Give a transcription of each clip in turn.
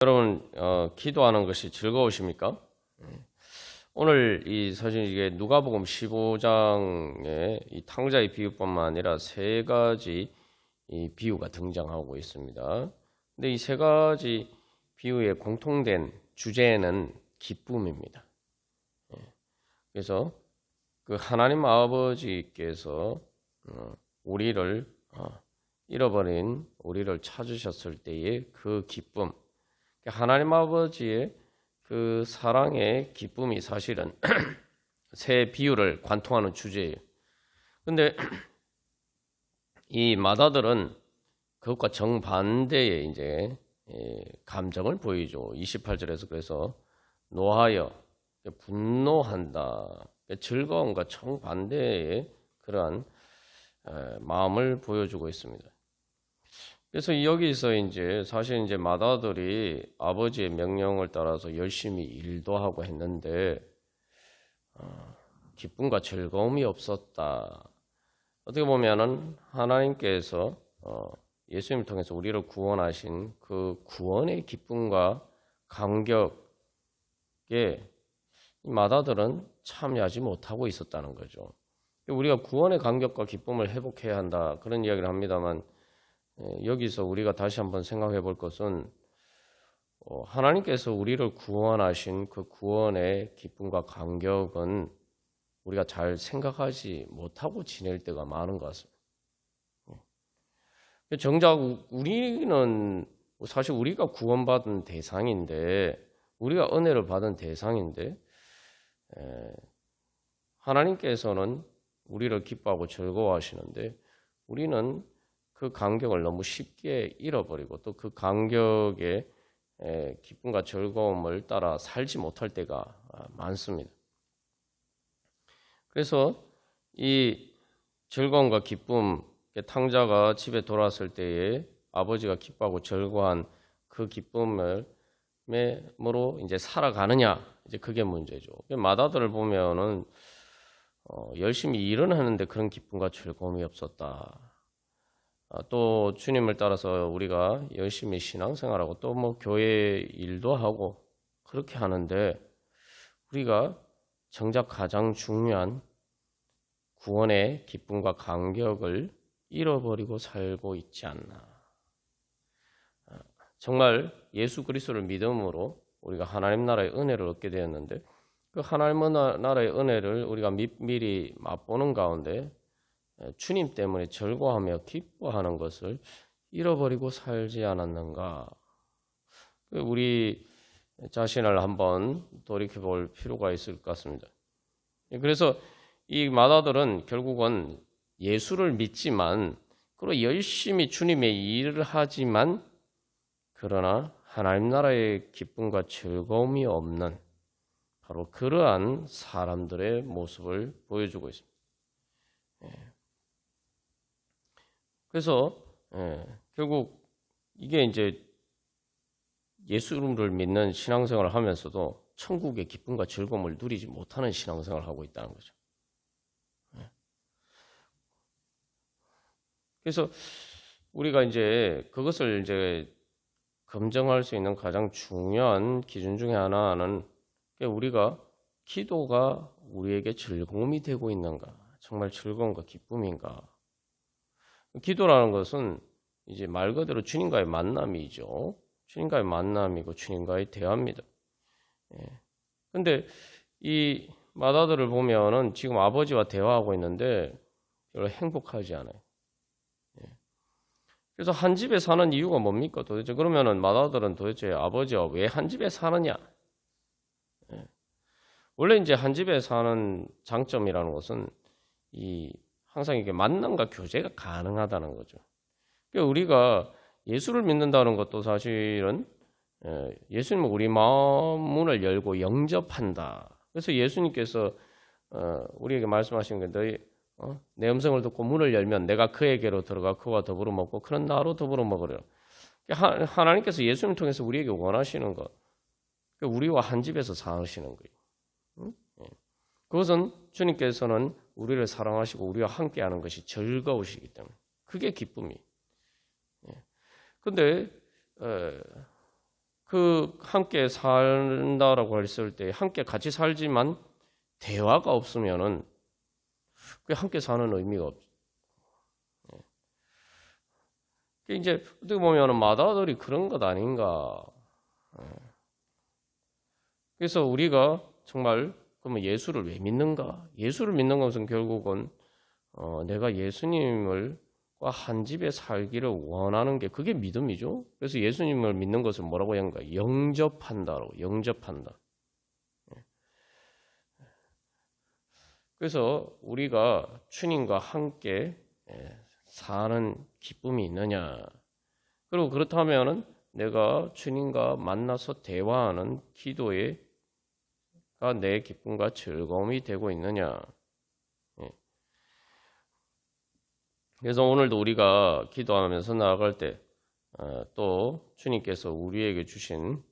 여러분, 기도하는 것이 즐거우십니까? 오늘 이 사실 이게 누가복음 15장에 이 탕자의 비유뿐만 아니라 세 가지 이 비유가 등장하고 있습니다. 근데 이 세 가지 비유의 공통된 주제는 기쁨입니다. 그래서 그 하나님 아버지께서 우리를 잃어버린 우리를 찾으셨을 때의 그 기쁨, 하나님 아버지의 그 사랑의 기쁨이 사실은 새 비유를 관통하는 주제예요. 근데 이 마다들은 그것과 정반대의 이제 감정을 보이죠. 28절에서 그래서 노하여 분노한다. 즐거움과 정반대의 그러한 마음을 보여주고 있습니다. 그래서 여기서 이제 사실 이제 마다들이 아버지의 명령을 따라서 열심히 일도 하고 했는데 기쁨과 즐거움이 없었다. 어떻게 보면은 하나님께서 예수님을 통해서 우리를 구원하신 그 구원의 기쁨과 감격에 마다들은 참여하지 못하고 있었다는 거죠. 우리가 구원의 감격과 기쁨을 회복해야 한다 그런 이야기를 합니다만 여기서 우리가 다시 한번 생각해 볼 것은 하나님께서 우리를 구원하신 그 구원의 기쁨과 감격은 우리가 잘 생각하지 못하고 지낼 때가 많은 것 같습니다. 정작 우리는 사실 우리가 구원받은 대상인데 우리가 은혜를 받은 대상인데 하나님께서는 우리를 기뻐하고 즐거워하시는데 우리는 그 감격을 너무 쉽게 잃어버리고 또 그 감격의 기쁨과 즐거움을 따라 살지 못할 때가 많습니다. 그래서 이 즐거움과 기쁨, 탕자가 집에 돌아왔을 때에 아버지가 기뻐하고 즐거워한 그 기쁨으로 이제 살아가느냐, 이제 그게 문제죠. 마다들을 보면은 열심히 일은 하는데 그런 기쁨과 즐거움이 없었다. 또 주님을 따라서 우리가 열심히 신앙생활하고 또 뭐 교회 일도 하고 그렇게 하는데 우리가 정작 가장 중요한 구원의 기쁨과 감격을 잃어버리고 살고 있지 않나. 정말 예수 그리스도를 믿음으로 우리가 하나님 나라의 은혜를 얻게 되었는데 그 하나님 나라의 은혜를 우리가 미리 맛보는 가운데 주님 때문에 즐거워하며 기뻐하는 것을 잃어버리고 살지 않았는가? 우리 자신을 한번 돌이켜볼 필요가 있을 것 같습니다. 그래서 이 마다들은 결국은 예수를 믿지만 그리고 열심히 주님의 일을 하지만 그러나 하나님 나라의 기쁨과 즐거움이 없는 바로 그러한 사람들의 모습을 보여주고 있습니다. 그래서 결국 이게 이제 예수를 믿는 신앙생활을 하면서도 천국의 기쁨과 즐거움을 누리지 못하는 신앙생활을 하고 있다는 거죠. 그래서 우리가 이제 그것을 이제 검증할 수 있는 가장 중요한 기준 중에 하나는 우리가 기도가 우리에게 즐거움이 되고 있는가, 정말 즐거움과 기쁨인가. 기도라는 것은 이제 말 그대로 주님과의 만남이죠. 주님과의 만남이고 주님과의 대화입니다. 근데 이 마다들을 보면은 지금 아버지와 대화하고 있는데 별로 행복하지 않아요. 그래서 한 집에 사는 이유가 뭡니까? 도대체 그러면은 마다들은 도대체 아버지와 왜 한 집에 사느냐? 원래 이제 한 집에 사는 장점이라는 것은 항상 이게 만남과 교제가 가능하다는 거죠. 그러니까 우리가 예수를 믿는다는 것도 사실은 예수님은 우리 마음 문을 열고 영접한다. 그래서 예수님께서 우리에게 말씀하신 게 너희 내 음성을 듣고 문을 열면 내가 그에게로 들어가 그와 더불어 먹고 그는 나로 더불어 먹으리라. 하나님께서 예수님을 통해서 우리에게 원하시는 것, 우리와 한 집에서 사시는 거예요. 그것은 주님께서는 우리를 사랑하시고 우리와 함께하는 것이 즐거우시기 때문에 그게 기쁨이. 그런데 그 함께 산다라고 했을 때 함께 같이 살지만 대화가 없으면은 그 함께 사는 의미가 없죠. 이제 어떻게 보면은 마다들이 그런 것 아닌가. 그래서 우리가 정말 그러면 예수를 왜 믿는가? 예수를 믿는 것은 결국은 내가 예수님과 한 집에 살기를 원하는 게 그게 믿음이죠. 그래서 예수님을 믿는 것을 뭐라고 하는가? 영접한다라고. 영접한다. 그래서 우리가 주님과 함께 사는 기쁨이 있느냐? 그리고 그렇다면은 내가 주님과 만나서 대화하는 기도에 내 기쁨과 즐거움이 되고 있느냐. 그래서 오늘도 우리가 기도하면서 나아갈 때 또 주님께서 우리에게 주신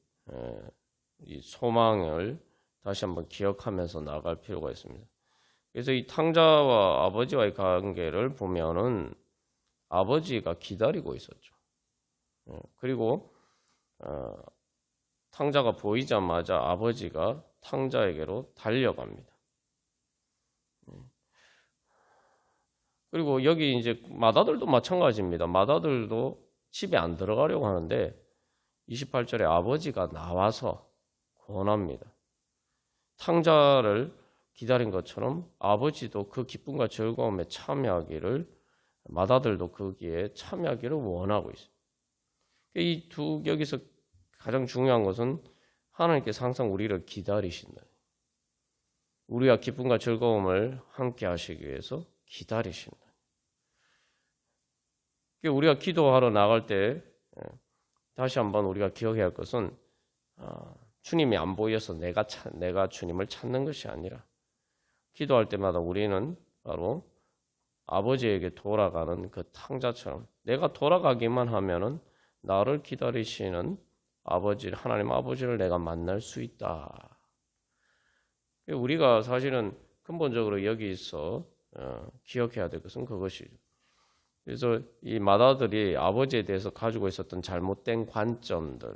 이 소망을 다시 한번 기억하면서 나아갈 필요가 있습니다. 그래서 이 탕자와 아버지와의 관계를 보면은 아버지가 기다리고 있었죠. 그리고 탕자가 보이자마자 아버지가 탕자에게로 달려갑니다. 그리고 여기 이제 맏아들도 마찬가지입니다. 맏아들도 집에 안 들어가려고 하는데 28절에 아버지가 나와서 권합니다. 탕자를 기다린 것처럼 아버지도 그 기쁨과 즐거움에 참여하기를, 맏아들도 거기에 참여하기를 원하고 있어요. 이 여기서 가장 중요한 것은 하나님께서 항상 우리를 기다리신다. 우리와 기쁨과 즐거움을 함께 하시기 위해서 기다리신다. 우리가 기도하러 나갈 때 다시 한번 우리가 기억해야 할 것은 주님이 안 보여서 내가 주님을 찾는 것이 아니라 기도할 때마다 우리는 바로 아버지에게 돌아가는 그 탕자처럼 내가 돌아가기만 하면은 나를 기다리시는 아버지, 하나님 아버지를 내가 만날 수 있다. 우리가 사실은 근본적으로 여기서 기억해야 될 것은 그것이죠. 그래서 이 맏아들이 아버지에 대해서 가지고 있었던 잘못된 관점들,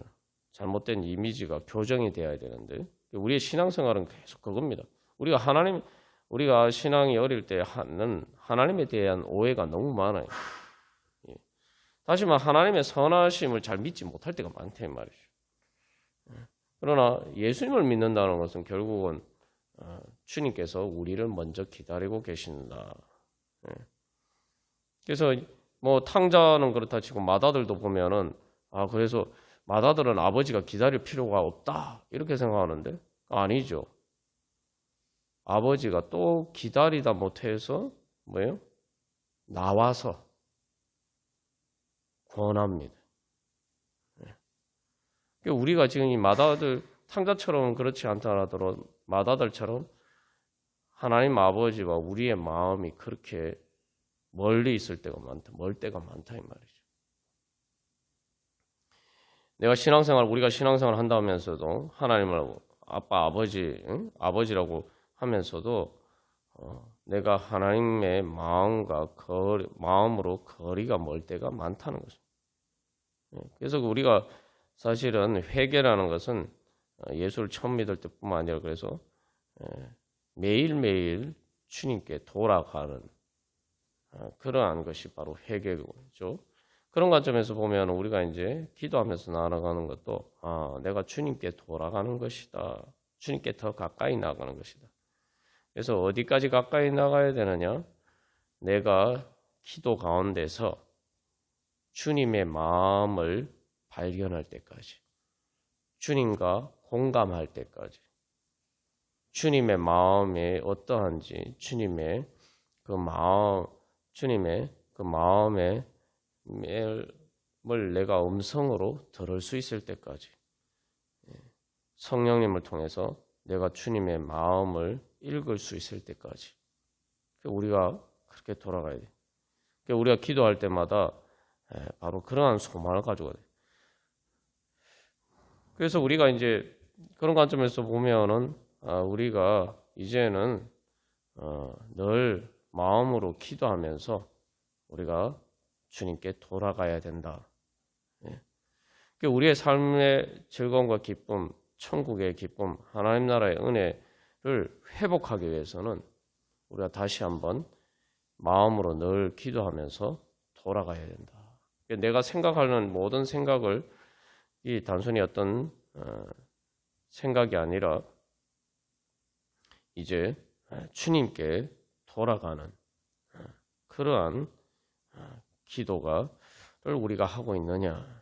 잘못된 이미지가 교정이 되어야 되는데 우리의 신앙생활은 계속 그겁니다. 우리가 신앙이 어릴 때 하는 하나님에 대한 오해가 너무 많아요. 다시 말해 하나님의 선하심을 잘 믿지 못할 때가 많다 이 말이죠. 그러나 예수님을 믿는다는 것은 결국은 주님께서 우리를 먼저 기다리고 계신다. 그래서 뭐 탕자는 그렇다 치고 맏아들도 보면은 그래서 맏아들은 아버지가 기다릴 필요가 없다 이렇게 생각하는데 아니죠. 아버지가 또 기다리다 못해서 뭐예요? 나와서 권합니다. 우리가 지금 이 맏아들 탕자처럼 그렇지 않다 하더라도 맏아들처럼 하나님 아버지와 우리의 마음이 그렇게 멀리 있을 때가 많다, 멀 때가 많다 이 말이죠. 우리가 신앙생활 한다면서도 하나님을 아빠, 아버지, 아버지라고 하면서도 내가 하나님의 마음으로 거리가 멀 때가 많다는 거죠. 그래서 우리가 사실은 회개라는 것은 예수를 처음 믿을 때뿐만 아니라 그래서 매일매일 주님께 돌아가는 그러한 것이 바로 회개죠. 그런 관점에서 보면 우리가 이제 기도하면서 나아가는 것도 내가 주님께 돌아가는 것이다. 주님께 더 가까이 나가는 것이다. 그래서 어디까지 가까이 나가야 되느냐? 내가 기도 가운데서 주님의 마음을 발견할 때까지, 주님과 공감할 때까지, 주님의 마음이 어떠한지, 주님의 그 마음의 을 내가 음성으로 들을 수 있을 때까지 성령님을 통해서 내가 주님의 마음을 읽을 수 있을 때까지 우리가 그렇게 돌아가야 돼. 우리가 기도할 때마다 바로 그러한 소망을 가지고 돼. 그래서 우리가 이제 그런 관점에서 보면은 우리가 이제는 늘 마음으로 기도하면서 우리가 주님께 돌아가야 된다. 우리의 삶의 즐거움과 기쁨, 천국의 기쁨, 하나님 나라의 은혜를 회복하기 위해서는 우리가 다시 한번 마음으로 늘 기도하면서 돌아가야 된다. 내가 생각하는 모든 생각을 이 단순히 어떤 생각이 아니라 이제 주님께 돌아가는 그러한 기도를 우리가 하고 있느냐.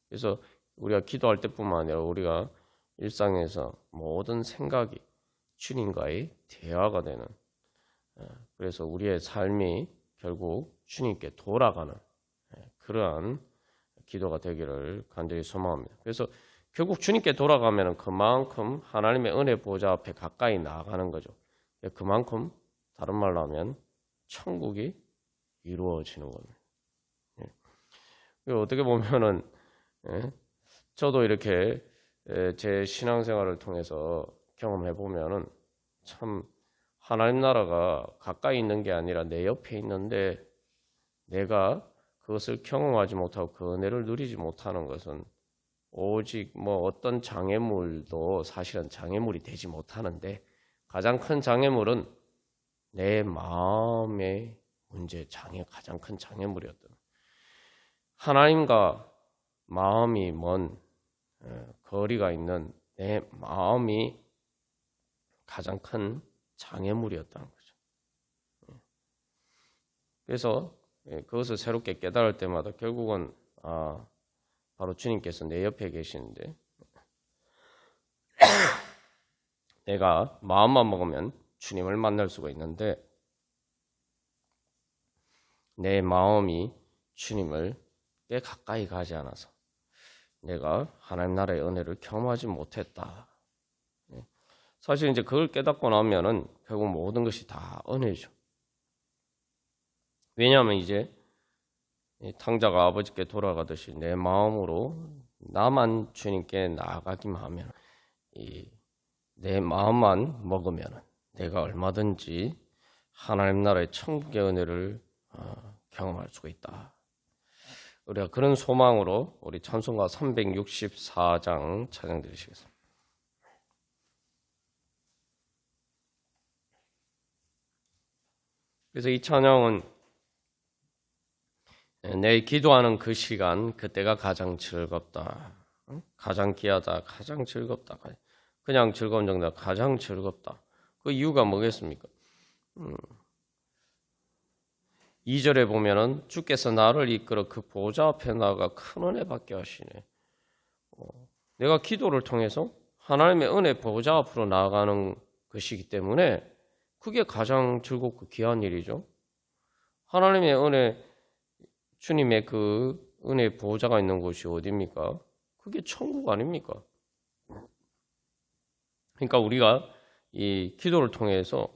그래서 우리가 기도할 때뿐만 아니라 우리가 일상에서 모든 생각이 주님과의 대화가 되는, 그래서 우리의 삶이 결국 주님께 돌아가는 그러한 기도가 되기를 간절히 소망합니다. 그래서 결국 주님께 돌아가면 그만큼 하나님의 은혜 보좌 앞에 가까이 나아가는 거죠. 그만큼 다른 말로 하면 천국이 이루어지는 겁니다. 어떻게 보면은 저도 이렇게 제 신앙생활을 통해서 경험해 보면은 참 하나님 나라가 가까이 있는 게 아니라 내 옆에 있는데 내가 그것을 경험하지 못하고 그 은혜를 누리지 못하는 것은 오직 뭐 어떤 장애물도 사실은 장애물이 되지 못하는데 가장 큰 장애물은 내 마음의 문제, 가장 큰 장애물이었던 하나님과 마음이 먼 거리가 있는 내 마음이 가장 큰 장애물이었다는 거죠. 그래서 그것을 새롭게 깨달을 때마다 결국은 바로 주님께서 내 옆에 계시는데 내가 마음만 먹으면 주님을 만날 수가 있는데 내 마음이 주님을 꽤 가까이 가지 않아서 내가 하나님 나라의 은혜를 경험하지 못했다. 사실 이제 그걸 깨닫고 나면은 결국 모든 것이 다 은혜죠. 왜냐하면 이제 탕자가 아버지께 돌아가듯이 내 마음으로 나만 주님께 나아가기만 하면 내 마음만 먹으면 내가 얼마든지 하나님 나라의 천국의 은혜를 경험할 수가 있다. 우리가 그런 소망으로 우리 찬송가 364장 찬양 드리시겠습니다. 그래서 이 찬양은 내 기도하는 그 시간, 그때가 가장 즐겁다. 가장 귀하다. 가장 즐겁다. 그냥 즐거운 정도가 가장 즐겁다. 그 이유가 뭐겠습니까? 2절에 보면은 주께서 나를 이끌어 그 보좌 앞에 나아가 큰 은혜 받게 하시네. 내가 기도를 통해서 하나님의 은혜 보좌 앞으로 나아가는 것이기 때문에 그게 가장 즐겁고 귀한 일이죠. 하나님의 은혜, 주님의 그 은혜 보좌가 있는 곳이 어디입니까? 그게 천국 아닙니까? 그러니까 우리가 이 기도를 통해서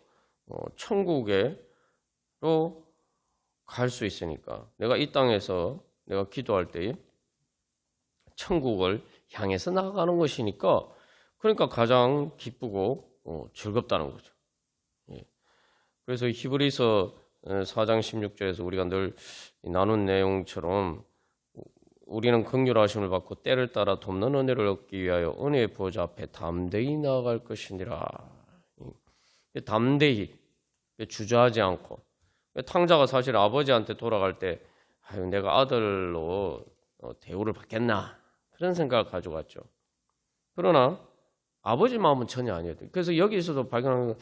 천국으로 갈 수 있으니까 내가 이 땅에서 내가 기도할 때 천국을 향해서 나아가는 것이니까 그러니까 가장 기쁘고 즐겁다는 거죠. 그래서 히브리서 4장 16절에서 우리가 늘 나눈 내용처럼 우리는 긍휼하심을 받고 때를 따라 돕는 은혜를 얻기 위하여 은혜의 보좌 앞에 담대히 나아갈 것이니라. 담대히 주저하지 않고 탕자가 사실 아버지한테 돌아갈 때 내가 아들로 대우를 받겠나 그런 생각을 가지고 갔죠. 그러나 아버지 마음은 전혀 아니었대요. 그래서 여기서도 발견하는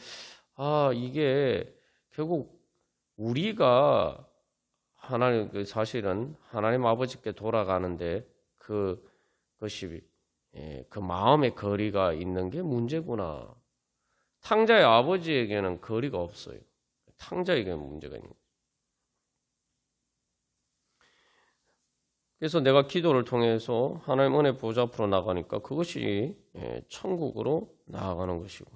건 이게 결국 우리가 하나님 사실은 하나님 아버지께 돌아가는데 그것이 그 마음의 거리가 있는 게 문제구나. 탕자의 아버지에게는 거리가 없어요. 탕자에게는 문제가 있는 거예요. 그래서 내가 기도를 통해서 하나님 은혜 보좌 앞으로 나가니까 그것이 천국으로 나아가는 것이고.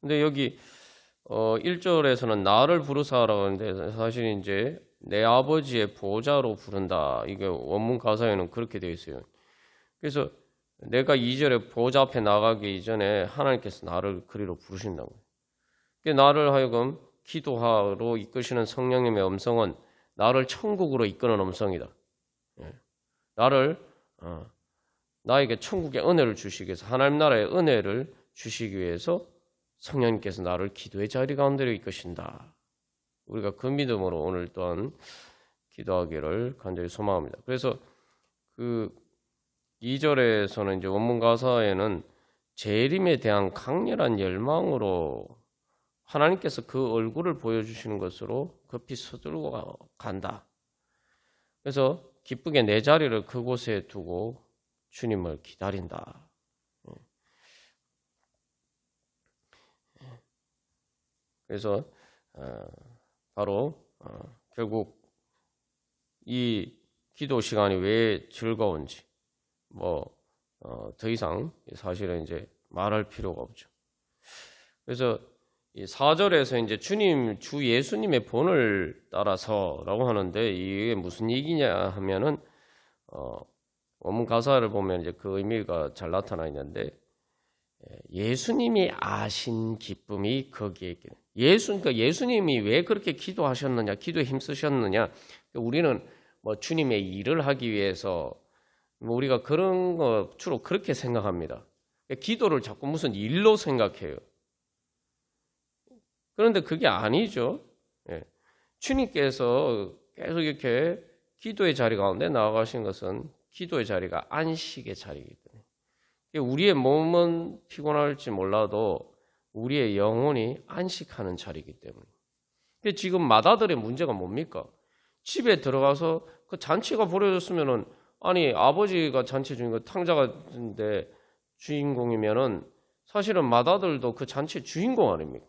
근데 여기 1절에서는 나를 부르사라고 하는데 사실 이제 내 아버지의 보좌로 부른다. 이게 원문 가사에는 그렇게 되어 있어요. 그래서 내가 2절에 보좌 앞에 나가기 이전에 하나님께서 나를 그리로 부르신다고. 나를 하여금 기도하러 이끄시는 성령님의 음성은 나를 천국으로 이끄는 음성이다. 나를 나에게 천국의 은혜를 주시기 위해서 하나님 나라의 은혜를 주시기 위해서 성령님께서 나를 기도의 자리 가운데로 이끄신다. 우리가 그 믿음으로 오늘 또한 기도하기를 간절히 소망합니다. 그래서 그 2절에서는 이제 원문 가사에는 재림에 대한 강렬한 열망으로 하나님께서 그 얼굴을 보여주시는 것으로 급히 서둘러 간다. 그래서 기쁘게 내 자리를 그곳에 두고 주님을 기다린다. 그래서 바로 결국 이 기도 시간이 왜 즐거운지 더 이상 사실은 이제 말할 필요가 없죠. 그래서 이 4절에서 이제 주 예수님의 본을 따라서라고 하는데 이게 무슨 얘기냐 하면은 원문 가사를 보면 이제 그 의미가 잘 나타나 있는데 예수님이 아신 기쁨이 거기에 있게 그러니까 예수님이 왜 그렇게 기도하셨느냐, 기도에 힘쓰셨느냐. 우리는 뭐 주님의 일을 하기 위해서 우리가 그런 거 주로 그렇게 생각합니다. 기도를 자꾸 무슨 일로 생각해요. 그런데 그게 아니죠. 주님께서 계속 이렇게 기도의 자리 가운데 나아가신 것은 기도의 자리가 안식의 자리이기 때문에 우리의 몸은 피곤할지 몰라도 우리의 영혼이 안식하는 자리이기 때문에. 근데 지금 맏아들의 문제가 뭡니까? 집에 들어가서 그 잔치가 벌어졌으면은 아니 아버지가 잔치 주인공 탕자가인데 주인공이면은 사실은 맏아들도 그 잔치의 주인공 아닙니까?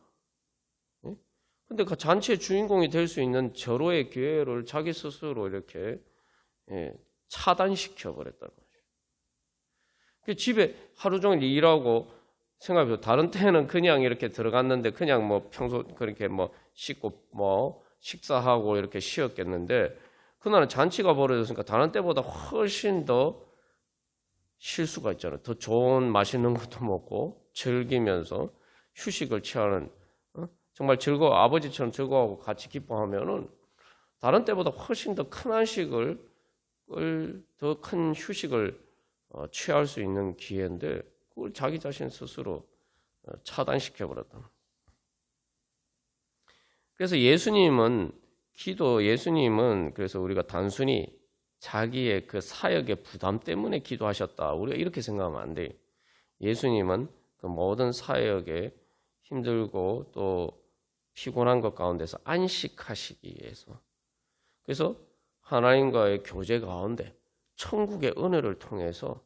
근데 그 잔치의 주인공이 될 수 있는 절호의 기회를 자기 스스로 이렇게 차단시켜 버렸다는 거죠. 집에 하루 종일 일하고 생각해보세요. 다른 때는 그냥 이렇게 들어갔는데 그냥 뭐 평소 그렇게 뭐 씻고 뭐 식사하고 이렇게 쉬었겠는데 그날은 잔치가 벌어졌으니까 다른 때보다 훨씬 더 쉴 수가 있잖아요. 더 좋은 맛있는 것도 먹고 즐기면서 휴식을 취하는 정말 아버지처럼 즐거워하고 같이 기뻐하면은 다른 때보다 훨씬 더 큰 안식을 더 큰 휴식을 취할 수 있는 기회인데 그걸 자기 자신 스스로 차단시켜 버렸다. 그래서 예수님은 그래서 우리가 단순히 자기의 그 사역의 부담 때문에 기도하셨다. 우리가 이렇게 생각하면 안 돼요. 예수님은 그 모든 사역에 힘들고 또 피곤한 것 가운데서 안식하시기 위해서 그래서 하나님과의 교제 가운데 천국의 은혜를 통해서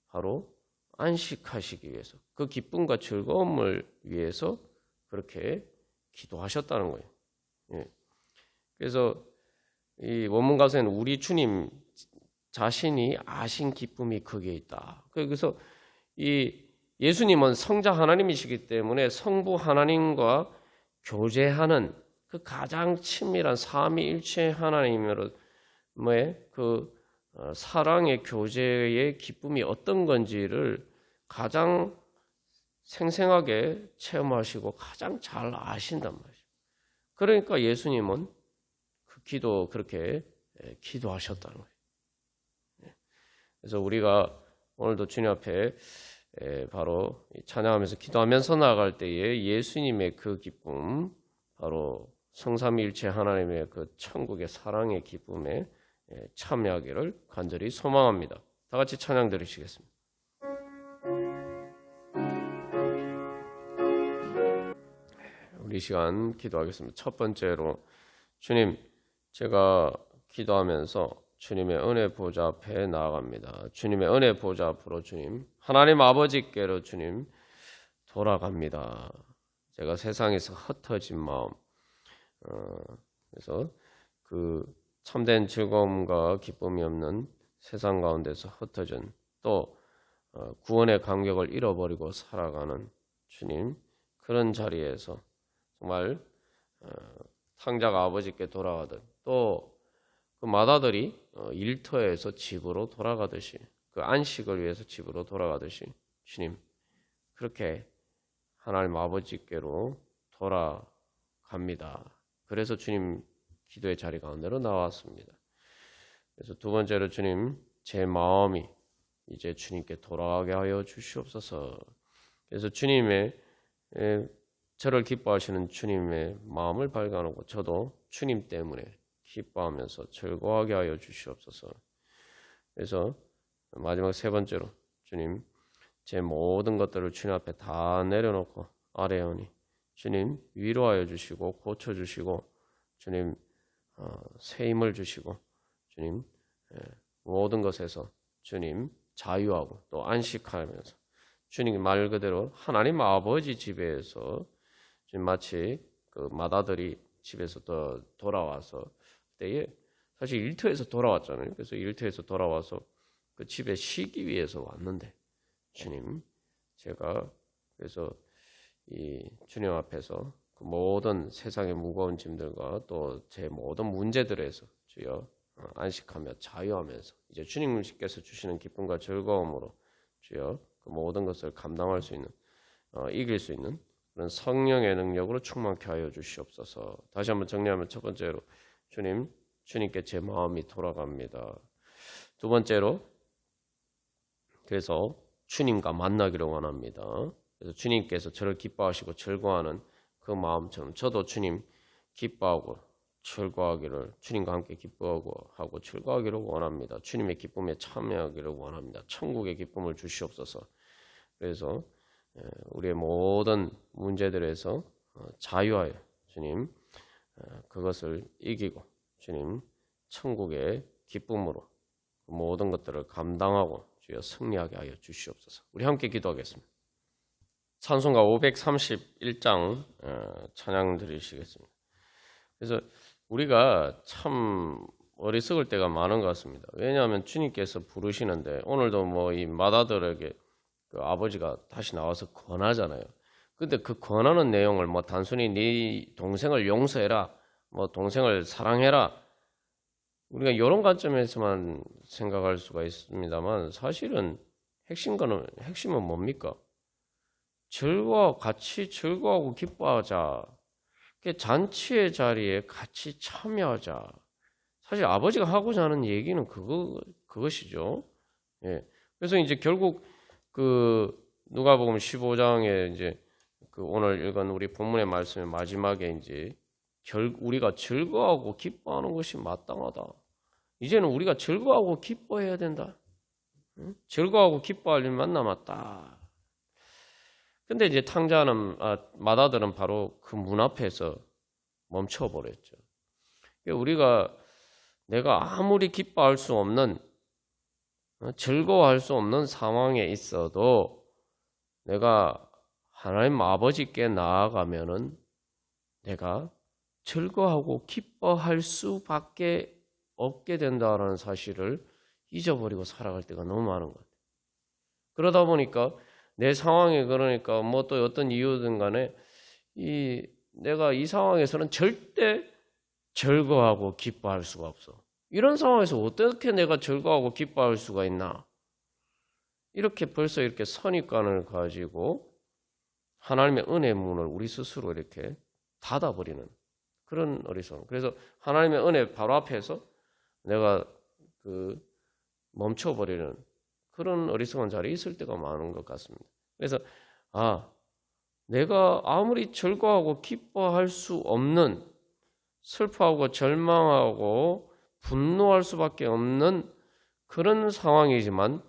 바로 안식하시기 위해서 그 기쁨과 즐거움을 위해서 그렇게 기도하셨다는 거예요. 그래서 이 원문 가사에는 우리 주님 자신이 아신 기쁨이 거기에 있다. 그래서 이 예수님은 성자 하나님이시기 때문에 성부 하나님과 교제하는 그 가장 친밀한 삼위일체 하나님으로의 그 사랑의 교제의 기쁨이 어떤 건지를 가장 생생하게 체험하시고 가장 잘 아신단 말이죠. 그러니까 예수님은 그렇게 기도하셨다는 거예요. 그래서 우리가 오늘도 주님 앞에 바로 찬양하면서 기도하면서 나아갈 때에 예수님의 그 기쁨, 바로 성삼위일체 하나님의 그 천국의 사랑의 기쁨에 참여하기를 간절히 소망합니다. 다 같이 찬양 드리시겠습니다. 우리 시간 기도하겠습니다. 첫 번째로 주님, 제가 기도하면서 주님의 은혜 보좌 앞에 나아갑니다. 주님의 은혜 보좌 앞으로 주님, 하나님 아버지께로 주님 돌아갑니다. 제가 세상에서 흩어진 마음, 그래서 그 참된 즐거움과 기쁨이 없는 세상 가운데서 흩어진 또 구원의 감격을 잃어버리고 살아가는 주님, 그런 자리에서 정말 탕자가 아버지께 돌아가듯 또 그 맏아들이 일터에서 집으로 돌아가듯이 그 안식을 위해서 집으로 돌아가듯이 주님 그렇게 하나님 아버지께로 돌아갑니다. 그래서 주님 기도의 자리 가운데로 나왔습니다. 그래서 두 번째로 주님 제 마음이 이제 주님께 돌아가게 하여 주시옵소서. 그래서 주님의 저를 기뻐하시는 주님의 마음을 발견하고 저도 주님 때문에 기뻐하면서 즐거워하게 하여 주시옵소서. 그래서 마지막 세 번째로 주님 제 모든 것들을 주님 앞에 다 내려놓고 아뢰오니 주님 위로하여 주시고 고쳐주시고 주님 새 힘을 주시고 주님 모든 것에서 주님 자유하고 또 안식하면서 주님 말 그대로 하나님 아버지 집에서 지금 마치 그 맏아들이 집에서 또 돌아와서 그때에 사실 일터에서 돌아왔잖아요. 그래서 일터에서 돌아와서 그 집에 쉬기 위해서 왔는데 주님 제가 그래서 이 주님 앞에서 그 모든 세상의 무거운 짐들과 또 제 모든 문제들에서 주여 안식하며 자유하면서 이제 주님께서 주시는 기쁨과 즐거움으로 주여 그 모든 것을 감당할 수 있는 이길 수 있는 그런 성령의 능력으로 충만케 하여 주시옵소서. 다시 한번 정리하면 첫 번째로 주님께 제 마음이 돌아갑니다. 두 번째로 그래서 주님과 만나기를 원합니다. 그래서 주님께서 저를 기뻐하시고 즐거워하는 그 마음처럼 저도 주님 기뻐하고 즐거워하기를 주님과 함께 기뻐하고 즐거워하기를 원합니다. 주님의 기쁨에 참여하기를 원합니다. 천국의 기쁨을 주시옵소서. 그래서 우리의 모든 문제들에서 자유하여 주님 그것을 이기고 주님 천국의 기쁨으로 모든 것들을 감당하고 주여 승리하게 하여 주시옵소서. 우리 함께 기도하겠습니다. 찬송가 531장 찬양 드리시겠습니다. 그래서 우리가 참 어리석을 때가 많은 것 같습니다. 왜냐하면 주님께서 부르시는데 오늘도 뭐 이 맏아들에게 그 아버지가 다시 나와서 권하잖아요. 근데 그 권하는 내용을 뭐 단순히 네 동생을 용서해라, 뭐 동생을 사랑해라, 우리가 이런 관점에서만 생각할 수가 있습니다만 사실은 핵심은 뭡니까? 같이 즐거워하고 기뻐하자. 잔치의 자리에 같이 참여하자. 사실 아버지가 하고자 하는 얘기는 그것이죠. 예. 그래서 이제 결국 그 누가복음 15장에 이제 그 오늘 읽은 우리 본문의 말씀의 마지막에 이제 우리가 즐거워하고 기뻐하는 것이 마땅하다. 이제는 우리가 즐거워하고 기뻐해야 된다. 응? 즐거워하고 기뻐할 일만 남았다. 근데 이제 맏아들은 바로 그 문 앞에서 멈춰버렸죠. 우리가 내가 아무리 기뻐할 수 없는, 즐거워할 수 없는 상황에 있어도 내가 하나님 아버지께 나아가면은 내가 즐거워하고 기뻐할 수밖에 없게 된다라는 사실을 잊어버리고 살아갈 때가 너무 많은 것 같아요. 그러다 보니까 내 상황에 그러니까 뭐 또 어떤 이유든 간에 내가 이 상황에서는 절대 즐거워하고 기뻐할 수가 없어. 이런 상황에서 어떻게 내가 즐거워하고 기뻐할 수가 있나? 이렇게 벌써 이렇게 선입관을 가지고 하나님의 은혜의 문을 우리 스스로 이렇게 닫아버리는 그런 어리석음. 그래서 하나님의 은혜 바로 앞에서 내가 멈춰버리는 그런 어리석은 자리에 있을 때가 많은 것 같습니다. 그래서 내가 아무리 즐거워하고 기뻐할 수 없는, 슬퍼하고 절망하고 분노할 수밖에 없는 그런 상황이지만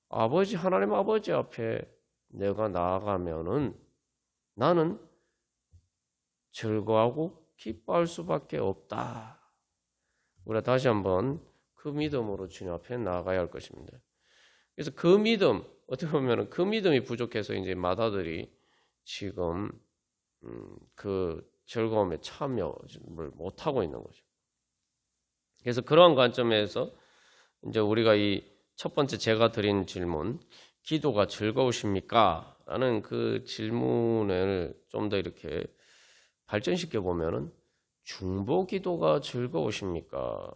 하나님 아버지 앞에 내가 나아가면은 나는 즐거워하고 기뻐할 수밖에 없다. 우리가 다시 한번 그 믿음으로 주님 앞에 나아가야 할 것입니다. 그래서 그 믿음, 어떻게 보면 그 믿음이 부족해서 이제 맏아들이 지금 그 즐거움에 참여를 못하고 있는 거죠. 그래서 그러한 관점에서 이제 우리가 이 첫 번째 제가 드린 질문, 기도가 즐거우십니까? 라는 그 질문을 좀 더 이렇게 발전시켜 보면은 중보 기도가 즐거우십니까?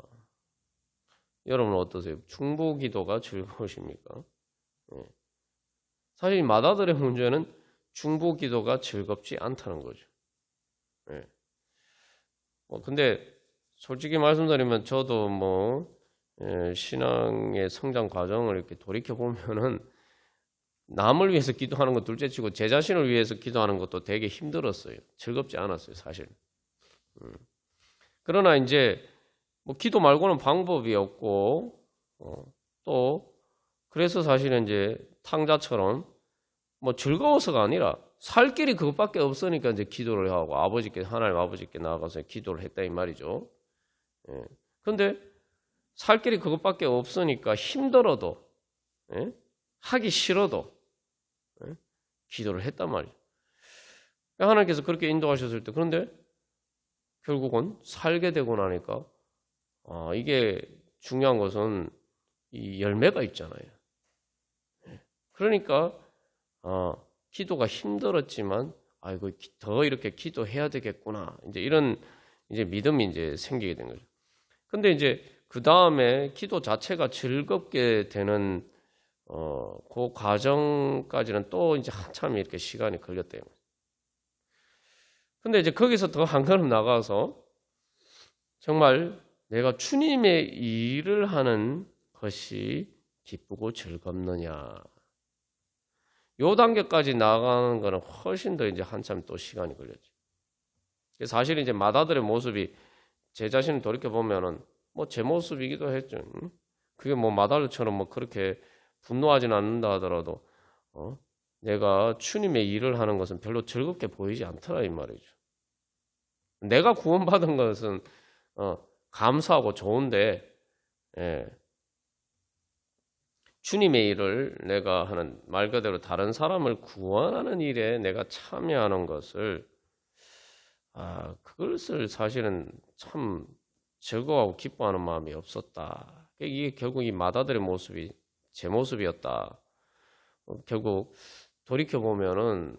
여러분 어떠세요? 중보 기도가 즐거우십니까? 사실 맏아들의 문제는 중보 기도가 즐겁지 않다는 거죠. 근데 솔직히 말씀드리면 저도 신앙의 성장 과정을 이렇게 돌이켜 보면은 남을 위해서 기도하는 것 둘째치고 제 자신을 위해서 기도하는 것도 되게 힘들었어요. 즐겁지 않았어요, 사실. 그러나 이제 뭐 기도 말고는 방법이 없고 또 그래서 사실은 이제 탕자처럼 뭐 즐거워서가 아니라 살 길이 그것밖에 없으니까 이제 기도를 하고 하나님 아버지께 나아가서 기도를 했다 이 말이죠. 그런데 살 길이 그것밖에 없으니까 힘들어도 하기 싫어도 기도를 했단 말이죠. 하나님께서 그렇게 인도하셨을 때 그런데 결국은 살게 되고 나니까 이게 중요한 것은 이 열매가 있잖아요. 그러니까 기도가 힘들었지만 이거 더 이렇게 기도해야 되겠구나. 이제 이런 이제 믿음이 이제 생기게 된 거죠. 근데 이제 그 다음에 기도 자체가 즐겁게 되는 그 과정까지는 또 이제 한참 이렇게 시간이 걸렸대요. 근데 이제 거기서 더 한 걸음 나가서 정말 내가 주님의 일을 하는 것이 기쁘고 즐겁느냐. 요 단계까지 나가는 거는 훨씬 더 이제 한참 또 시간이 걸렸죠. 사실 이제 마다들의 모습이 제 자신을 돌이켜 보면은 뭐 제 모습이기도 했죠. 그게 뭐 마다들처럼 뭐 그렇게 분노하지는 않는다 하더라도 내가 주님의 일을 하는 것은 별로 즐겁게 보이지 않더라 이 말이죠. 내가 구원받은 것은 감사하고 좋은데 주님의 일을 내가 하는 말 그대로 다른 사람을 구원하는 일에 내가 참여하는 것을 그것을 사실은 참 즐거워하고 기뻐하는 마음이 없었다. 이게 결국 이 마다들의 모습이 제 모습이었다. 결국 돌이켜 보면은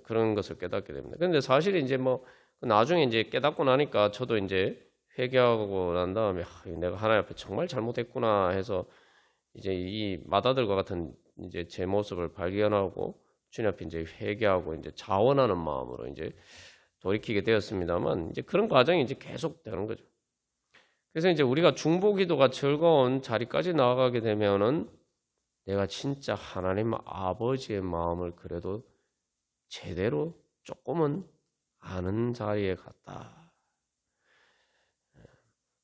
그런 것을 깨닫게 됩니다. 그런데 사실 이제 뭐 나중에 이제 깨닫고 나니까 저도 이제 회개하고 난 다음에 내가 하나님 앞에 정말 잘못했구나 해서 이제 이 마다들과 같은 이제 제 모습을 발견하고 주님 앞에 이제 회개하고 이제 자원하는 마음으로 이제 돌이키게 되었습니다만 이제 그런 과정이 이제 계속 되는 거죠. 그래서 이제 우리가 중보기도가 즐거운 자리까지 나아가게 되면은 내가 진짜 하나님 아버지의 마음을 그래도 제대로 조금은 아는 자리에 갔다.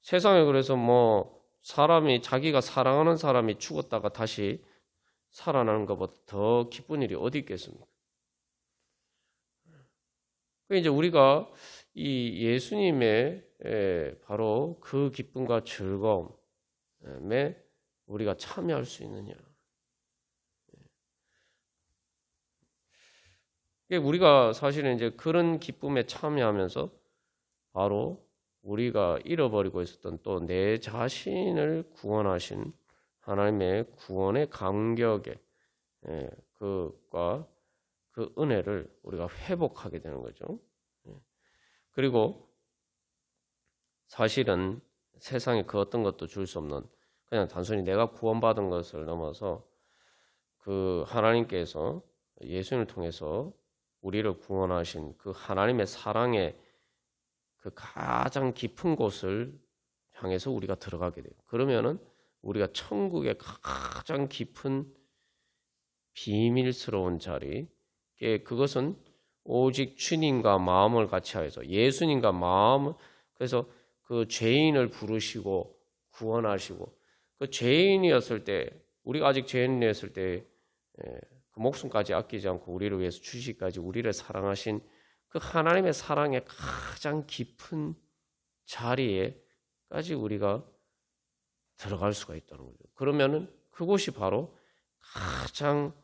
세상에 그래서 뭐 사람이 자기가 사랑하는 사람이 죽었다가 다시 살아나는 것보다 더 기쁜 일이 어디 있겠습니까? 이제 우리가 이 예수님의 바로 그 기쁨과 즐거움에 우리가 참여할 수 있느냐? 우리가 사실은 이제 그런 기쁨에 참여하면서 바로 우리가 잃어버리고 있었던 또 내 자신을 구원하신 하나님의 구원의 감격에 그과 그 은혜를 우리가 회복하게 되는 거죠. 그리고 사실은 세상에 그 어떤 것도 줄 수 없는 그냥 단순히 내가 구원받은 것을 넘어서 그 하나님께서 예수님을 통해서 우리를 구원하신 그 하나님의 사랑의 그 가장 깊은 곳을 향해서 우리가 들어가게 돼요. 그러면은 우리가 천국의 가장 깊은 비밀스러운 자리, 그것은 오직 주님과 마음을 같이 하여서 예수님과 마음, 그래서 그 죄인을 부르시고 구원하시고 그 죄인이었을 때 우리가 아직 죄인이었을 때 그 목숨까지 아끼지 않고 우리를 위해서 주시기까지 우리를 사랑하신 그 하나님의 사랑의 가장 깊은 자리에까지 우리가 들어갈 수가 있다는 거죠. 그러면은 그곳이 바로 가장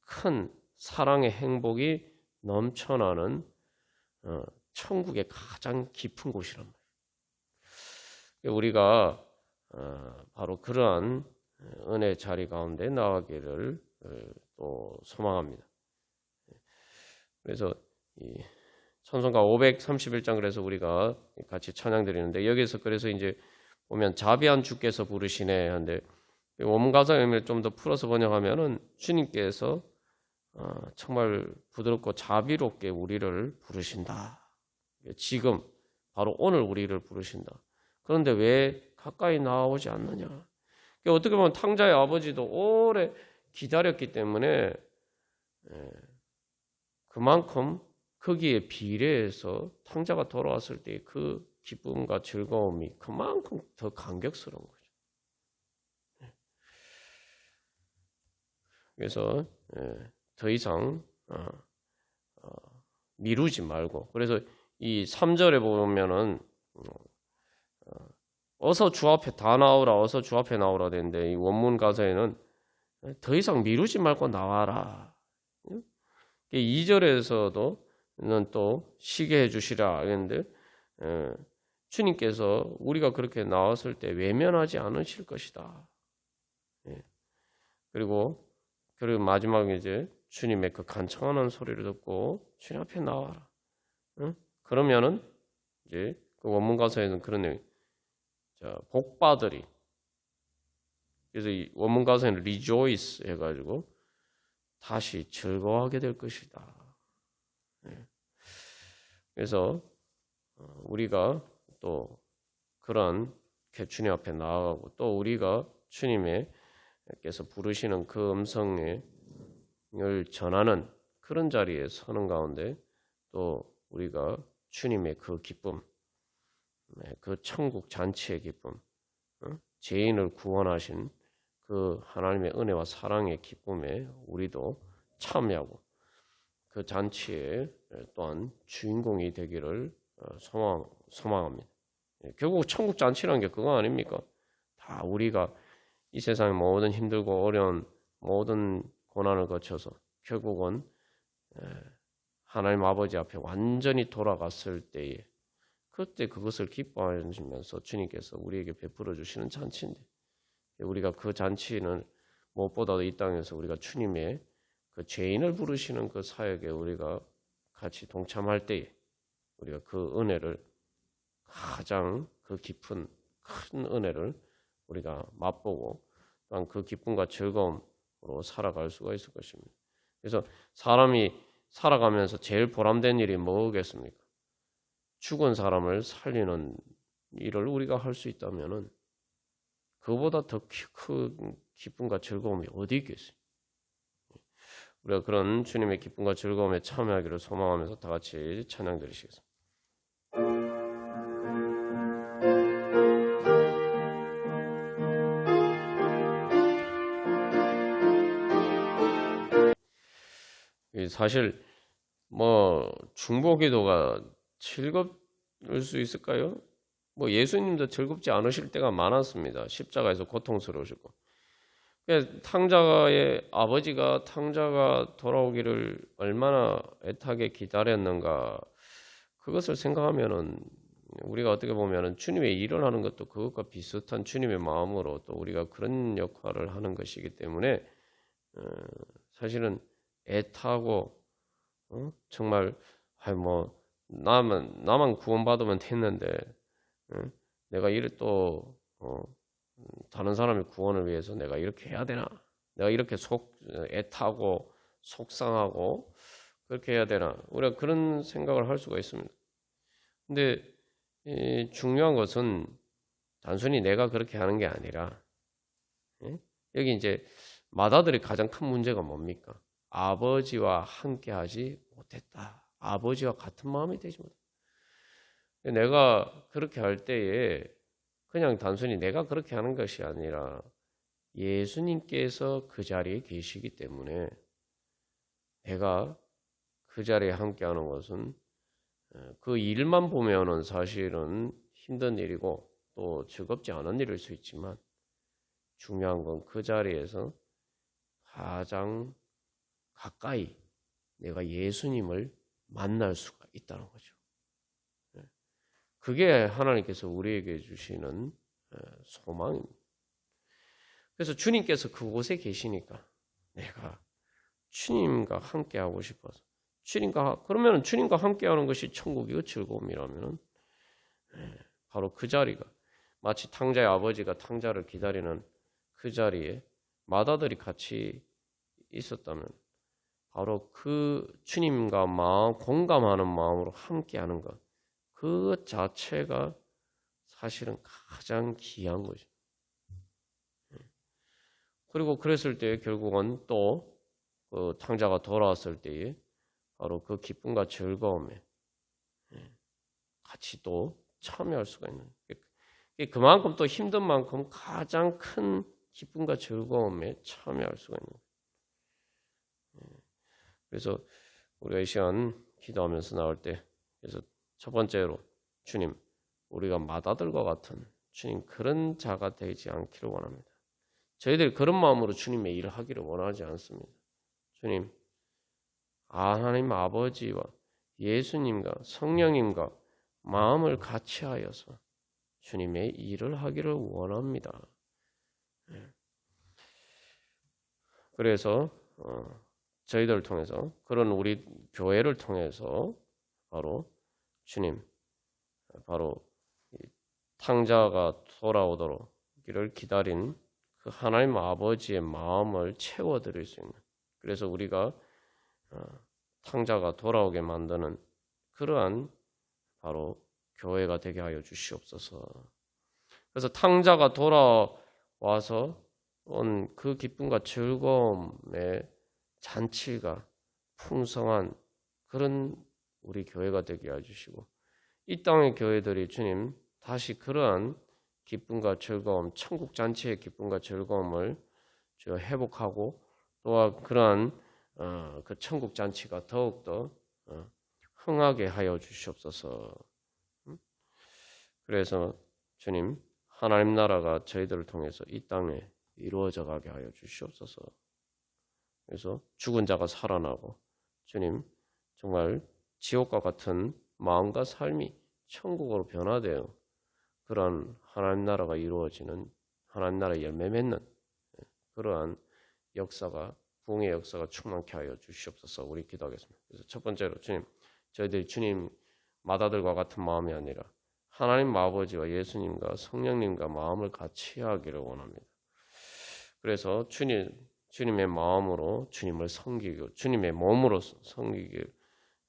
큰 사랑의 행복이 넘쳐나는 천국의 가장 깊은 곳이란 말이에요. 우리가 바로 그러한 은혜 자리 가운데 나가기를 또 소망합니다. 그래서 이 찬송가 531장 그래서 우리가 같이 찬양 드리는데 여기서 그래서 이제 보면 자비한 주께서 부르시네 하는데 원문가사의 의미를 좀 더 풀어서 번역하면은 주님께서 정말 부드럽고 자비롭게 우리를 부르신다. 지금 바로 오늘 우리를 부르신다. 그런데 왜 가까이 나오지 않느냐? 그러니까 어떻게 보면 탕자의 아버지도 오래 기다렸기 때문에 그만큼 거기에 비례해서 탕자가 돌아왔을 때 그 기쁨과 즐거움이 그만큼 더 감격스러운 거죠. 그래서 더 이상 미루지 말고, 그래서 이 3절에 보면은 어서 주 앞에 다 나오라, 어서 주 앞에 나오라 되는데, 이 원문 가사에는 더 이상 미루지 말고 나와라. 2절에서도 또 쉬게 해주시라 했는데, 주님께서 우리가 그렇게 나왔을 때 외면하지 않으실 것이다. 그리고 마지막에 이제 주님의 그 간청하는 소리를 듣고 주님 앞에 나와라. 그러면은 이제 그 원문 가사에는 그런 내용, 복받으리. 그래서 이 원문 가사에는 rejoice 해가지고 다시 즐거워하게 될 것이다. 그래서 우리가 또 그런 주님 앞에 나아가고, 또 우리가 주님께서 부르시는 그 음성을 전하는 그런 자리에 서는 가운데, 또 우리가 주님의 그 기쁨, 그 천국 잔치의 기쁨, 죄인을 구원하신 그 하나님의 은혜와 사랑의 기쁨에 우리도 참여하고 그 잔치에 또한 주인공이 되기를 소망합니다. 결국 천국 잔치라는 게 그거 아닙니까? 다 우리가 이 세상의 모든 힘들고 어려운 모든 고난을 거쳐서 결국은 하나님 아버지 앞에 완전히 돌아갔을 때에, 그때 그것을 기뻐하시면서 주님께서 우리에게 베풀어 주시는 잔치인데, 우리가 그 잔치는 무엇보다도 이 땅에서 우리가 주님의 그 죄인을 부르시는 그 사역에 우리가 같이 동참할 때에 우리가 그 은혜를, 가장 그 깊은 큰 은혜를 우리가 맛보고 또한 그 기쁨과 즐거움으로 살아갈 수가 있을 것입니다. 그래서 사람이 살아가면서 제일 보람된 일이 뭐겠습니까? 죽은 사람을 살리는 일을 우리가 할 수 있다면은 그보다 더 큰 기쁨과 즐거움이 어디 있겠어요? 우리가 그런 주님의 기쁨과 즐거움에 참여하기를 소망하면서 다 같이 찬양 드리시겠습니다. 사실 뭐 중보기도가 즐거울 수 있을까요? 뭐 예수님도 즐겁지 않으실 때가 많았습니다. 십자가에서 고통스러우시고, 탕자의 아버지가 탕자가 돌아오기를 얼마나 애타게 기다렸는가, 그것을 생각하면은 우리가 어떻게 보면은 주님의 일을 하는 것도 그것과 비슷한 주님의 마음으로 또 우리가 그런 역할을 하는 것이기 때문에 사실은 애타고 정말 뭐 나만 구원받으면 됐는데 내가 이를 또 다른 사람의 구원을 위해서 내가 이렇게 해야 되나? 내가 이렇게 애타고 속상하고 그렇게 해야 되나? 우리가 그런 생각을 할 수가 있습니다. 근데 중요한 것은 단순히 내가 그렇게 하는 게 아니라, 여기 이제 마다들이 가장 큰 문제가 뭡니까? 아버지와 함께 하지 못했다. 아버지와 같은 마음이 되지 못했다. 내가 그렇게 할 때에 그냥 단순히 내가 그렇게 하는 것이 아니라 예수님께서 그 자리에 계시기 때문에 내가 그 자리에 함께 하는 것은 그 일만 보면은 사실은 힘든 일이고 또 즐겁지 않은 일일 수 있지만, 중요한 건 그 자리에서 가장 가까이 내가 예수님을 만날 수가 있다는 거죠. 그게 하나님께서 우리에게 주시는 소망입니다. 그래서 주님께서 그곳에 계시니까 내가 주님과 함께 하고 싶어서, 그러면 주님과 함께 하는 것이 천국이고 즐거움이라면 바로 그 자리가, 마치 탕자의 아버지가 탕자를 기다리는 그 자리에 마다들이 같이 있었다면 바로 그 주님과 공감하는 마음으로 함께하는 것, 그 자체가 사실은 가장 귀한 거죠. 그리고 그랬을 때 결국은 또 그 탕자가 돌아왔을 때에 바로 그 기쁨과 즐거움에 같이 또 참여할 수가 있는. 그만큼 또 힘든 만큼 가장 큰 기쁨과 즐거움에 참여할 수가 있는. 그래서 우리가 이 시간 기도하면서 나올 때, 그래서 첫 번째로 주님, 우리가 맏아들과 같은 주님 그런 자가 되지 않기를 원합니다. 저희들이 그런 마음으로 주님의 일을 하기를 원하지 않습니다. 주님, 하나님 아버지와 예수님과 성령님과 마음을 같이 하여서 주님의 일을 하기를 원합니다. 그래서 저희들을 통해서 그런 우리 교회를 통해서 바로 주님, 바로 탕자가 돌아오도록 이를 기다린 그 하나님 아버지의 마음을 채워드릴 수 있는, 그래서 우리가 탕자가 돌아오게 만드는 그러한 바로 교회가 되게 하여 주시옵소서. 그래서 탕자가 돌아와서 온 그 기쁨과 즐거움의 잔치가 풍성한 그런 우리 교회가 되게 해주시고, 이 땅의 교회들이 주님 다시 그러한 기쁨과 즐거움, 천국 잔치의 기쁨과 즐거움을 회복하고, 또한 그러한 그 천국 잔치가 더욱더 흥하게 하여 주시옵소서. 그래서 주님, 하나님 나라가 저희들을 통해서 이 땅에 이루어져 가게 하여 주시옵소서. 그래서 죽은 자가 살아나고 주님 정말 지옥과 같은 마음과 삶이 천국으로 변화되어 그러한 하나님 나라가 이루어지는, 하나님 나라의 열매 맺는 그러한 역사가, 부흥의 역사가 충만케 하여 주시옵소서. 우리 기도하겠습니다. 그래서 첫 번째로 주님, 저희들이 주님 맏아들과 같은 마음이 아니라 하나님 아버지와 예수님과 성령님과 마음을 같이 하기를 원합니다. 그래서 주님의 마음으로 주님을 섬기고 주님의 몸으로 섬기기,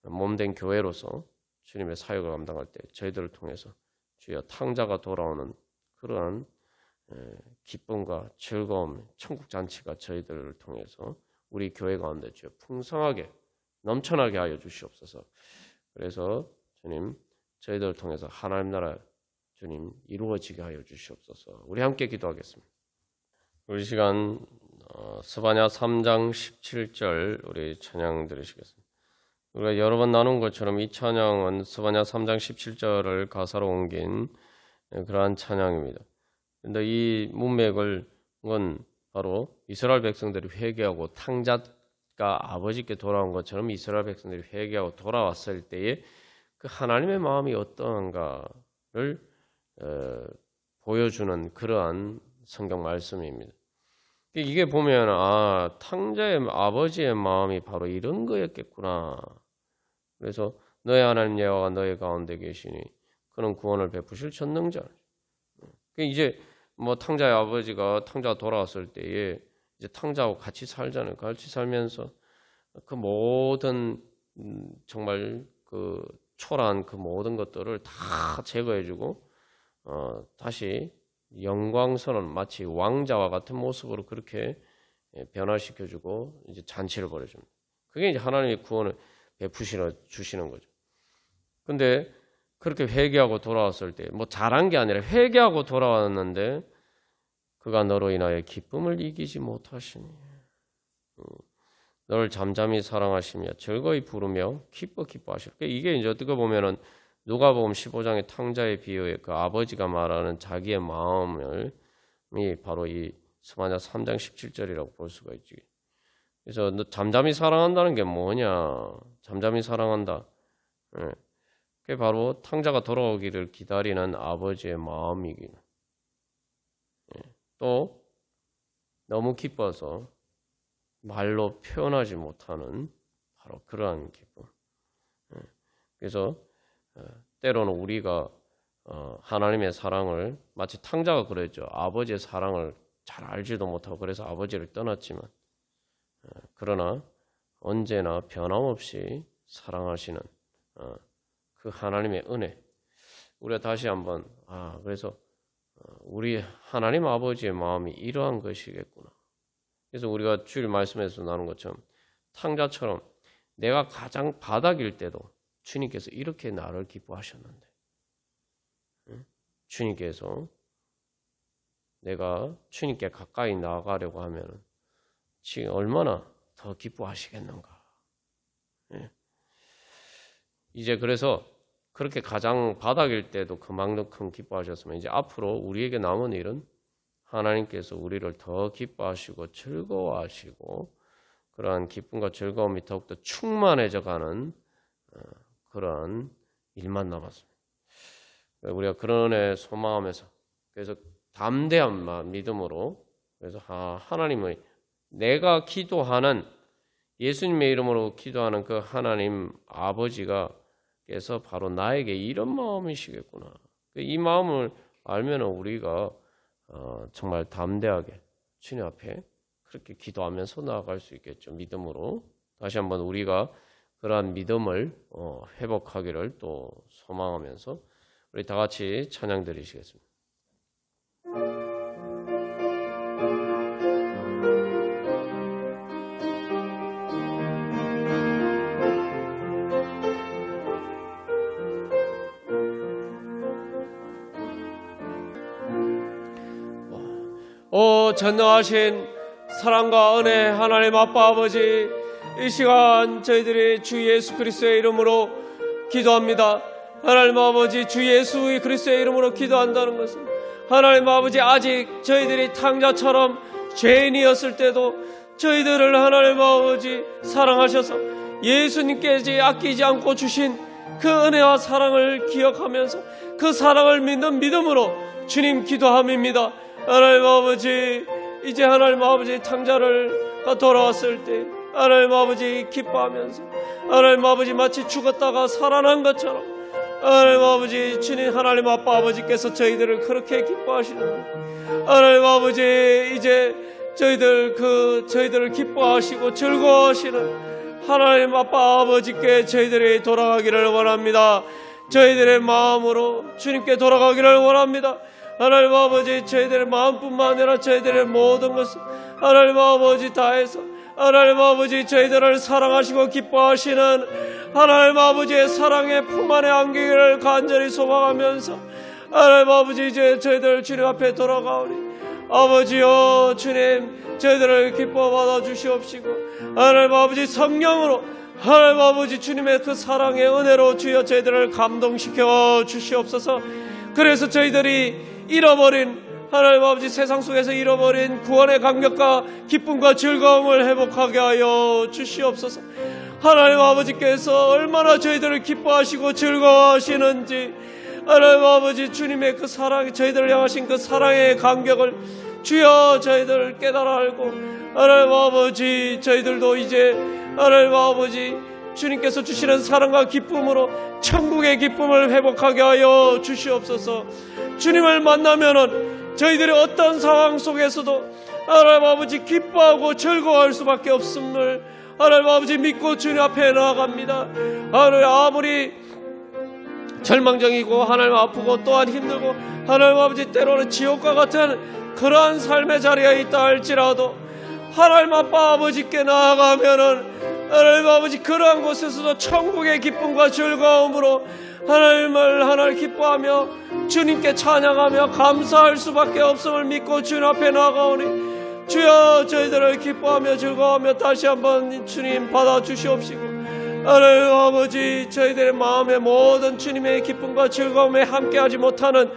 몸된 교회로서 주님의 사역을 감당할 때 저희들을 통해서 주여 탕자가 돌아오는 그러한 기쁨과 즐거움, 천국 잔치가 저희들을 통해서 우리 교회 가운데 주여 풍성하게 넘쳐나게 하여 주시옵소서. 그래서 주님 저희들을 통해서 하나님 나라 주님 이루어지게 하여 주시옵소서. 우리 함께 기도하겠습니다. 우리 시간 스바냐 3장 17절 우리 찬양 들으시겠습니다. 우리가 여러 번 나눈 것처럼 이 찬양은 스바냐 3장 17절을 가사로 옮긴 그러한 찬양입니다. 그런데 이 문맥을 바로 이스라엘 백성들이 회개하고 탕자가 아버지께 돌아온 것처럼 이스라엘 백성들이 회개하고 돌아왔을 때에 그 하나님의 마음이 어떠한가를 보여주는 그러한 성경 말씀입니다. 이게 보면 탕자의 아버지의 마음이 바로 이런 거였겠구나. 그래서 너의 하나님 여호와가 너의 가운데 계시니 그는 구원을 베푸실 전능자. 이제 뭐 탕자의 아버지가 탕자가 돌아왔을 때에 이제 탕자하고 같이 살잖아요. 같이 살면서 그 모든 정말 그 초라한 그 모든 것들을 다 제거해주고 다시 영광스러운 마치 왕자와 같은 모습으로 그렇게 변화시켜주고 이제 잔치를 벌여줍니다. 그게 이제 하나님의 구원을 베푸시러 주시는 거죠. 근데 그렇게 회개하고 돌아왔을 때 뭐 잘한 게 아니라 회개하고 돌아왔는데 그가 너로 인하여 기쁨을 이기지 못하시니 너를 잠잠히 사랑하시며 즐거이 부르며 기뻐하시라. 이게 이제 어떻게 보면은 누가복음 15장의 탕자의 비유에 그 아버지가 말하는 자기의 마음을 바로 이 스바냐 3장 17절이라고 볼 수가 있지. 그래서 너 잠잠히 사랑한다는 게 뭐냐? 잠잠히 사랑한다. 그게 바로 탕자가 돌아오기를 기다리는 아버지의 마음이기. 또 너무 기뻐서 말로 표현하지 못하는 바로 그러한 기쁨. 그래서 때로는 우리가 하나님의 사랑을 마치 탕자가 그랬죠. 아버지의 사랑을 잘 알지도 못하고 그래서 아버지를 떠났지만 그러나 언제나 변함없이 사랑하시는 그 하나님의 은혜. 우리가 다시 한번 그래서 우리 하나님 아버지의 마음이 이러한 것이겠구나. 그래서 우리가 주일 말씀에서 나눈 것처럼 탕자처럼 내가 가장 바닥일 때도 주님께서 이렇게 나를 기뻐하셨는데, 주님께서 내가 주님께 가까이 나아가려고 하면 지금 얼마나 더 기뻐하시겠는가. 이제 그래서 그렇게 가장 바닥일 때도 그만큼 기뻐하셨으면 이제 앞으로 우리에게 남은 일은 하나님께서 우리를 더 기뻐하시고 즐거워하시고 그러한 기쁨과 즐거움이 더욱더 충만해져가는 그런 일만 남았습니다. 우리가 그런 애 소망하면서 그래서 담대한 믿음으로 그래서 하나님의 내가 기도하는 예수님의 이름으로 기도하는 그 하나님 아버지가 께서 바로 나에게 이런 마음이시겠구나. 이 마음을 알면 우리가 정말 담대하게 주님 앞에 그렇게 기도하면서 나아갈 수 있겠죠. 믿음으로. 다시 한번 우리가 그러한 믿음을 회복하기를 또 소망하면서 우리 다 같이 찬양 드리시겠습니다. 전능하신 사랑과 은혜 하나님 아빠 아버지, 이 시간 저희들이 주 예수 그리스도의 이름으로 기도합니다. 하나님 아버지, 주 예수 그리스도의 이름으로 기도한다는 것은 하나님 아버지 아직 저희들이 탕자처럼 죄인이었을 때도 저희들을 하나님 아버지 사랑하셔서 예수님께서 아끼지 않고 주신 그 은혜와 사랑을 기억하면서 그 사랑을 믿는 믿음으로 주님 기도함입니다. 하나님 아버지, 이제 하나님 아버지 탕자가 돌아왔을 때 하나님 아버지 기뻐하면서 하나님 아버지 마치 죽었다가 살아난 것처럼 하나님 아버지 주님 하나님 아빠 아버지께서 저희들을 그렇게 기뻐하시는데 하나님 아버지 이제 저희들을 기뻐하시고 즐거워하시는 하나님 아빠 아버지께 저희들이 돌아가기를 원합니다. 저희들의 마음으로 주님께 돌아가기를 원합니다. 하나님 아버지 저희들의 마음뿐만 아니라 저희들의 모든 것을 하나님 아버지 다해서 하나님 아버지 저희들을 사랑하시고 기뻐하시는 하나님 아버지의 사랑의 품 안에 안기기를 간절히 소망하면서 하나님 아버지 이제 저희들 주님 앞에 돌아가오니 아버지여 주님 저희들을 기뻐 받아 주시옵시고 하나님 아버지 성령으로 하나님 아버지 주님의 그 사랑의 은혜로 주여 저희들을 감동시켜 주시옵소서. 그래서 저희들이 잃어버린 하나님 아버지 세상 속에서 잃어버린 구원의 감격과 기쁨과 즐거움을 회복하게 하여 주시옵소서. 하나님 아버지께서 얼마나 저희들을 기뻐하시고 즐거워하시는지 하나님 아버지 주님의 그 사랑, 저희들을 향하신 그 사랑의 감격을 주여 저희들 깨달아 알고 하나님 아버지 저희들도 이제 하나님 아버지 주님께서 주시는 사랑과 기쁨으로 천국의 기쁨을 회복하게 하여 주시옵소서. 주님을 만나면은 저희들이 어떤 상황 속에서도 하나님 아버지 기뻐하고 즐거워할 수밖에 없음을 하나님 아버지 믿고 주님 앞에 나아갑니다. 하나님 아무리 절망적이고 하나님 아프고 또한 힘들고 하나님 아버지 때로는 지옥과 같은 그러한 삶의 자리에 있다 할지라도 하나님 아빠 아버지께 나아가면은 하나님 아버지 그러한 곳에서도 천국의 기쁨과 즐거움으로 하나님 기뻐하며 주님께 찬양하며 감사할 수밖에 없음을 믿고 주님 앞에 나아가오니 주여 저희들을 기뻐하며 즐거워하며 다시 한번 주님 받아주시옵시고 하나님 아버지 저희들의 마음의 모든 주님의 기쁨과 즐거움에 함께하지 못하는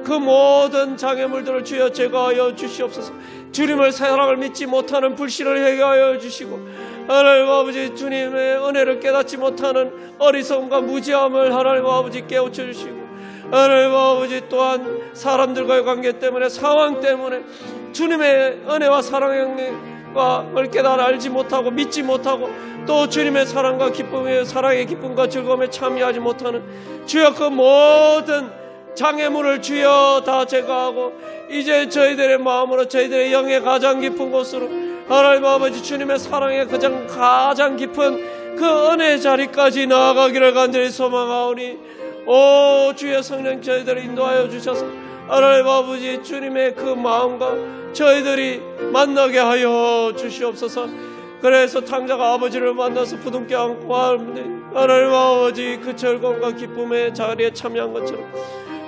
그 모든 장애물들을 주여 제거하여 주시옵소서. 주님을 사랑을 믿지 못하는 불신을 해결하여 주시고 하나님 아버지 주님의 은혜를 깨닫지 못하는 어리석음과 무지함을 하나님 아버지 깨우쳐 주시고 하나님 아버지 또한 사람들과의 관계 때문에 상황 때문에 주님의 은혜와 사랑을 깨달아 알지 못하고 믿지 못하고 또 주님의 사랑과 기쁨의 사랑의 기쁨과 즐거움에 참여하지 못하는 주여 그 모든 장애물을 주여 다 제거하고 이제 저희들의 마음으로 저희들의 영의 가장 깊은 곳으로 하나님 아버지 주님의 사랑의 가장 깊은 그 은혜의 자리까지 나아가기를 간절히 소망하오니 오 주의 성령 저희들을 인도하여 주셔서 하나님 아버지 주님의 그 마음과 저희들이 만나게 하여 주시옵소서. 그래서 탕자가 아버지를 만나서 부둥켜 안고 하나님 아버지 그 즐거움과 기쁨의 자리에 참여한 것처럼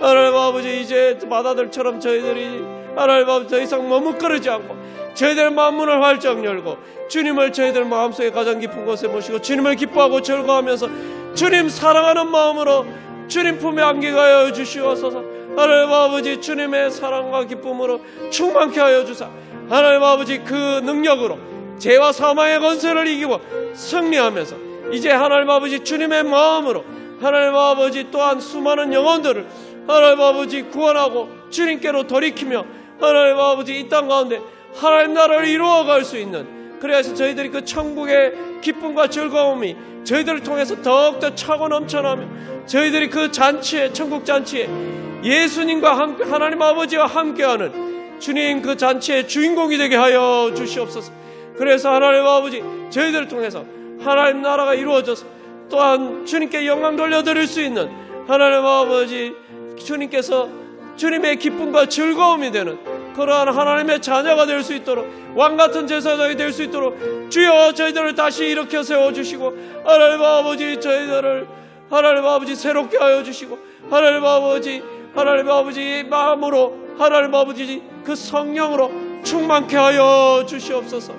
하나님 아버지 이제 마다들처럼 저희들이 하나님 아버지 더 이상 머뭇거리지 않고 저희들 마음문을 활짝 열고 주님을 저희들 마음속에 가장 깊은 곳에 모시고 주님을 기뻐하고 즐거워하면서 주님 사랑하는 마음으로 주님 품에 안기게 하여 주시옵소서. 하나님 아버지 주님의 사랑과 기쁨으로 충만케 하여 주사 하나님 아버지 그 능력으로 죄와 사망의 권세를 이기고 승리하면서 이제 하나님 아버지 주님의 마음으로 하나님 아버지 또한 수많은 영혼들을 하나님 아버지 구원하고 주님께로 돌이키며 하나님 아버지 이 땅 가운데 하나님 나라를 이루어갈 수 있는, 그래서 저희들이 그 천국의 기쁨과 즐거움이 저희들을 통해서 더욱더 차고 넘쳐나며 저희들이 그 잔치에, 천국 잔치에 예수님과 함께 하나님 아버지와 함께하는 주님 그 잔치의 주인공이 되게 하여 주시옵소서. 그래서 하나님 아버지 저희들을 통해서 하나님 나라가 이루어져서 또한 주님께 영광 돌려드릴 수 있는 하나님 아버지 주님께서 주님의 기쁨과 즐거움이 되는 그러한 하나님의 자녀가 될 수 있도록 왕같은 제사장이 될 수 있도록 주여 저희들을 다시 일으켜 세워주시고 하나님 아버지 저희들을 하나님 아버지 새롭게 하여 주시고 하나님 아버지 마음으로 하나님 아버지 그 성령으로 충만케 하여 주시옵소서.